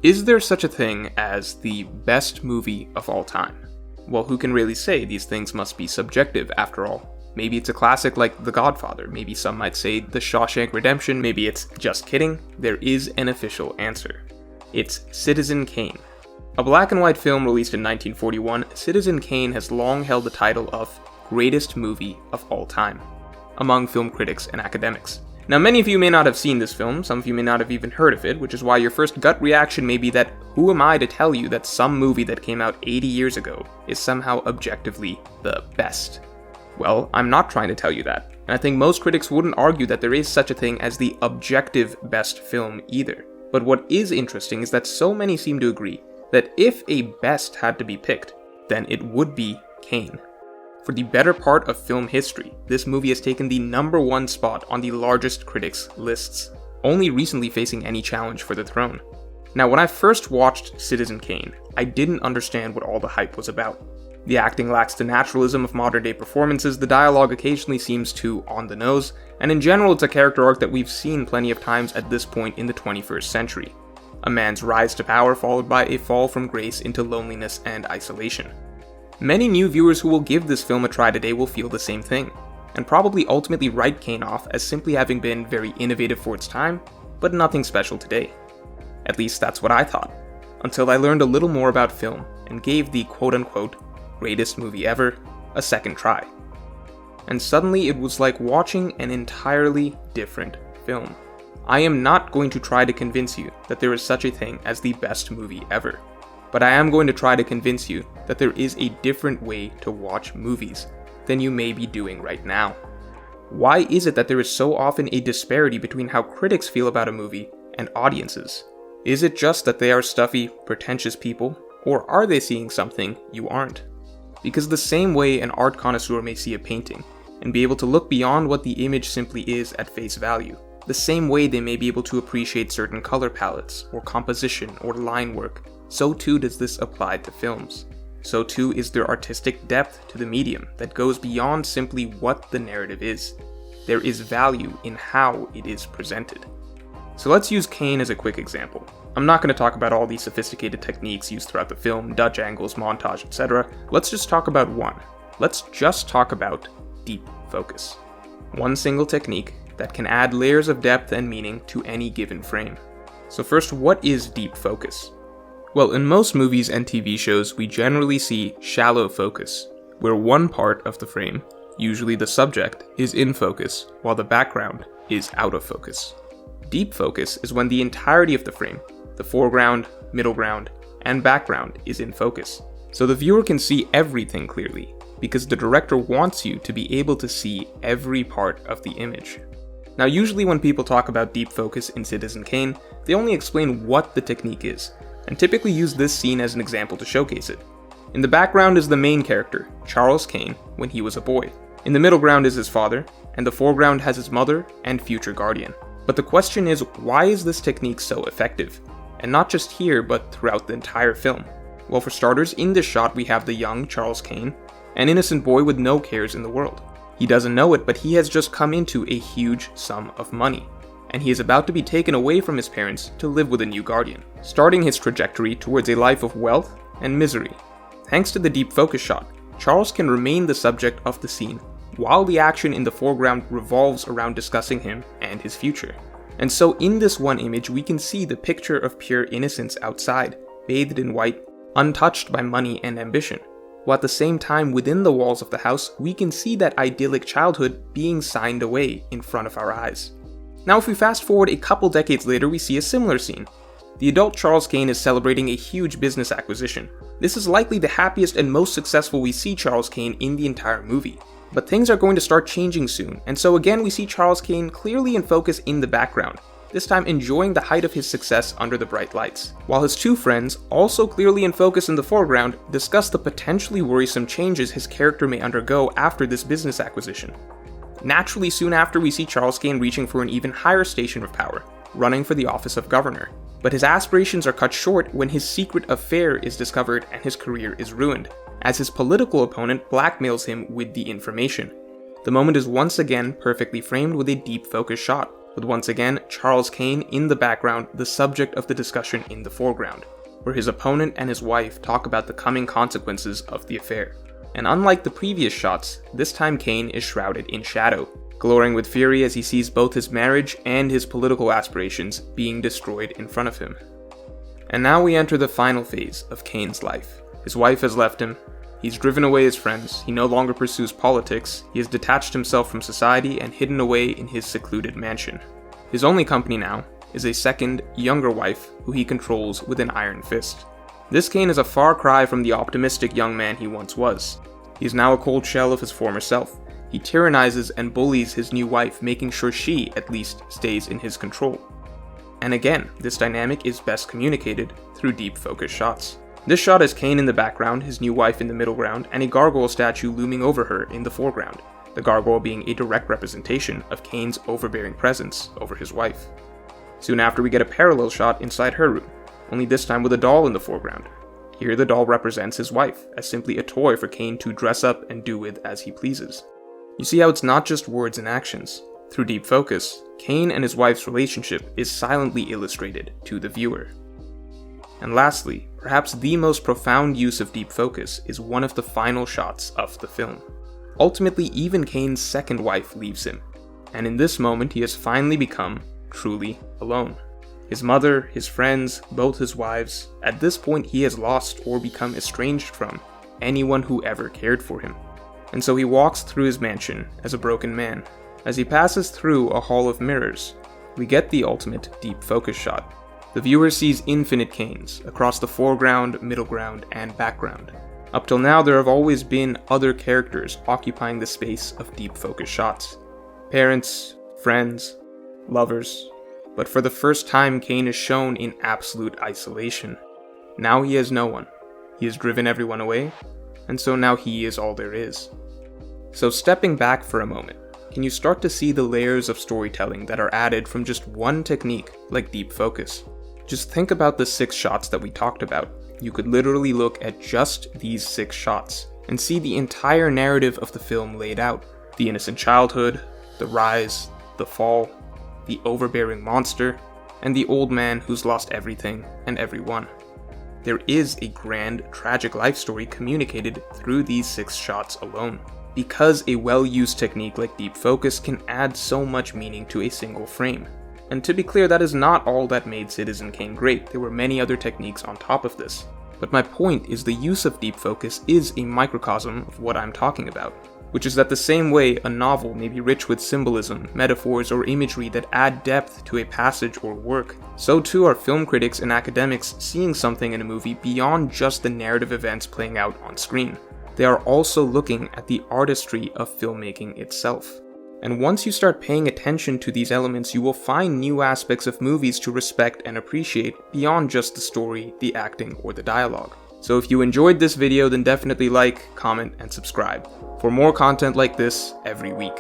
Is there such a thing as the best movie of all time? Well, who can really say? These things must be subjective after all. Maybe it's a classic like The Godfather, maybe some might say The Shawshank Redemption, maybe it's just kidding. There is an official answer. It's Citizen Kane. A black and white film released in 1941, Citizen Kane has long held the title of greatest movie of all time among film critics and academics. Now, many of you may not have seen this film, some of you may not have even heard of it, which is why your first gut reaction may be that who am I to tell you that some movie that came out 80 years ago is somehow objectively the best? Well, I'm not trying to tell you that, and I think most critics wouldn't argue that there is such a thing as the objective best film either. But what is interesting is that so many seem to agree that if a best had to be picked, then it would be Kane. For the better part of film history, this movie has taken the #1 spot on the largest critics' lists, only recently facing any challenge for the throne. Now, when I first watched Citizen Kane, I didn't understand what all the hype was about. The acting lacks the naturalism of modern-day performances, the dialogue occasionally seems too on the nose, and in general it's a character arc that we've seen plenty of times at this point in the 21st century. A man's rise to power followed by a fall from grace into loneliness and isolation. Many new viewers who will give this film a try today will feel the same thing, and probably ultimately write Kane off as simply having been very innovative for its time, but nothing special today. At least that's what I thought, until I learned a little more about film and gave the quote-unquote greatest movie ever a second try. And suddenly it was like watching an entirely different film. I am not going to try to convince you that there is such a thing as the best movie ever. But I am going to try to convince you that there is a different way to watch movies than you may be doing right now. Why is it that there is so often a disparity between how critics feel about a movie and audiences? Is it just that they are stuffy, pretentious people, or are they seeing something you aren't? Because the same way an art connoisseur may see a painting and be able to look beyond what the image simply is at face value, the same way they may be able to appreciate certain color palettes, or composition, or line work, so too does this apply to films. So too is there artistic depth to the medium that goes beyond simply what the narrative is. There is value in how it is presented. So let's use Kane as a quick example. I'm not going to talk about all these sophisticated techniques used throughout the film, Dutch angles, montage, etc. Let's just talk about one. Let's just talk about deep focus. One single technique that can add layers of depth and meaning to any given frame. So first, what is deep focus? Well, in most movies and TV shows, we generally see shallow focus, where one part of the frame, usually the subject, is in focus, while the background is out of focus. Deep focus is when the entirety of the frame, the foreground, middle ground, and background is in focus, so the viewer can see everything clearly, because the director wants you to be able to see every part of the image. Now, usually when people talk about deep focus in Citizen Kane, they only explain what the technique is, and typically use this scene as an example to showcase it. In the background is the main character, Charles Kane, when he was a boy. In the middle ground is his father, and the foreground has his mother and future guardian. But the question is, why is this technique so effective? And not just here, but throughout the entire film. Well, for starters, in this shot we have the young Charles Kane, an innocent boy with no cares in the world. He doesn't know it, but he has just come into a huge sum of money, and he is about to be taken away from his parents to live with a new guardian, starting his trajectory towards a life of wealth and misery. Thanks to the deep focus shot, Charles can remain the subject of the scene, while the action in the foreground revolves around discussing him and his future. And so in this one image, we can see the picture of pure innocence outside, bathed in white, untouched by money and ambition, while at the same time within the walls of the house, we can see that idyllic childhood being signed away in front of our eyes. Now if we fast forward a couple decades later, we see a similar scene. The adult Charles Kane is celebrating a huge business acquisition. This is likely the happiest and most successful we see Charles Kane in the entire movie. But things are going to start changing soon, and so again we see Charles Kane clearly in focus in the background, this time enjoying the height of his success under the bright lights, while his two friends, also clearly in focus in the foreground, discuss the potentially worrisome changes his character may undergo after this business acquisition. Naturally, soon after we see Charles Kane reaching for an even higher station of power, running for the office of governor. But his aspirations are cut short when his secret affair is discovered and his career is ruined, as his political opponent blackmails him with the information. The moment is once again perfectly framed with a deep focus shot, with once again Charles Kane in the background, the subject of the discussion in the foreground, where his opponent and his wife talk about the coming consequences of the affair. And unlike the previous shots, this time Kane is shrouded in shadow, glowing with fury as he sees both his marriage and his political aspirations being destroyed in front of him. And now we enter the final phase of Kane's life. His wife has left him, he's driven away his friends, he no longer pursues politics, he has detached himself from society and hidden away in his secluded mansion. His only company now is a second, younger wife who he controls with an iron fist. This Kane is a far cry from the optimistic young man he once was. He is now a cold shell of his former self. He tyrannizes and bullies his new wife, making sure she, at least, stays in his control. And again, this dynamic is best communicated through deep focus shots. This shot is Kane in the background, his new wife in the middle ground, and a gargoyle statue looming over her in the foreground, the gargoyle being a direct representation of Kane's overbearing presence over his wife. Soon after, we get a parallel shot inside her room, only this time with a doll in the foreground. Here the doll represents his wife, as simply a toy for Kane to dress up and do with as he pleases. You see how it's not just words and actions. Through deep focus, Kane and his wife's relationship is silently illustrated to the viewer. And lastly, perhaps the most profound use of deep focus is one of the final shots of the film. Ultimately, even Kane's second wife leaves him, and in this moment he has finally become truly alone. His mother, his friends, both his wives, at this point he has lost or become estranged from anyone who ever cared for him. And so he walks through his mansion as a broken man. As he passes through a hall of mirrors, we get the ultimate deep focus shot. The viewer sees infinite Kanes across the foreground, middle ground, and background. Up till now, there have always been other characters occupying the space of deep focus shots. Parents, friends, lovers. But for the first time, Kane is shown in absolute isolation. Now he has no one. He has driven everyone away, and so now he is all there is. So stepping back for a moment, can you start to see the layers of storytelling that are added from just one technique like deep focus? Just think about the 6 shots that we talked about. You could literally look at just these 6 shots and see the entire narrative of the film laid out. The innocent childhood, the rise, the fall, the overbearing monster, and the old man who's lost everything and everyone. There is a grand, tragic life story communicated through these 6 shots alone. Because a well-used technique like deep focus can add so much meaning to a single frame. And to be clear, that is not all that made Citizen Kane great. There were many other techniques on top of this. But my point is the use of deep focus is a microcosm of what I'm talking about, which is that the same way a novel may be rich with symbolism, metaphors, or imagery that add depth to a passage or work, so too are film critics and academics seeing something in a movie beyond just the narrative events playing out on screen. They are also looking at the artistry of filmmaking itself. And once you start paying attention to these elements, you will find new aspects of movies to respect and appreciate beyond just the story, the acting, or the dialogue. So if you enjoyed this video, then definitely like, comment, and subscribe for more content like this every week.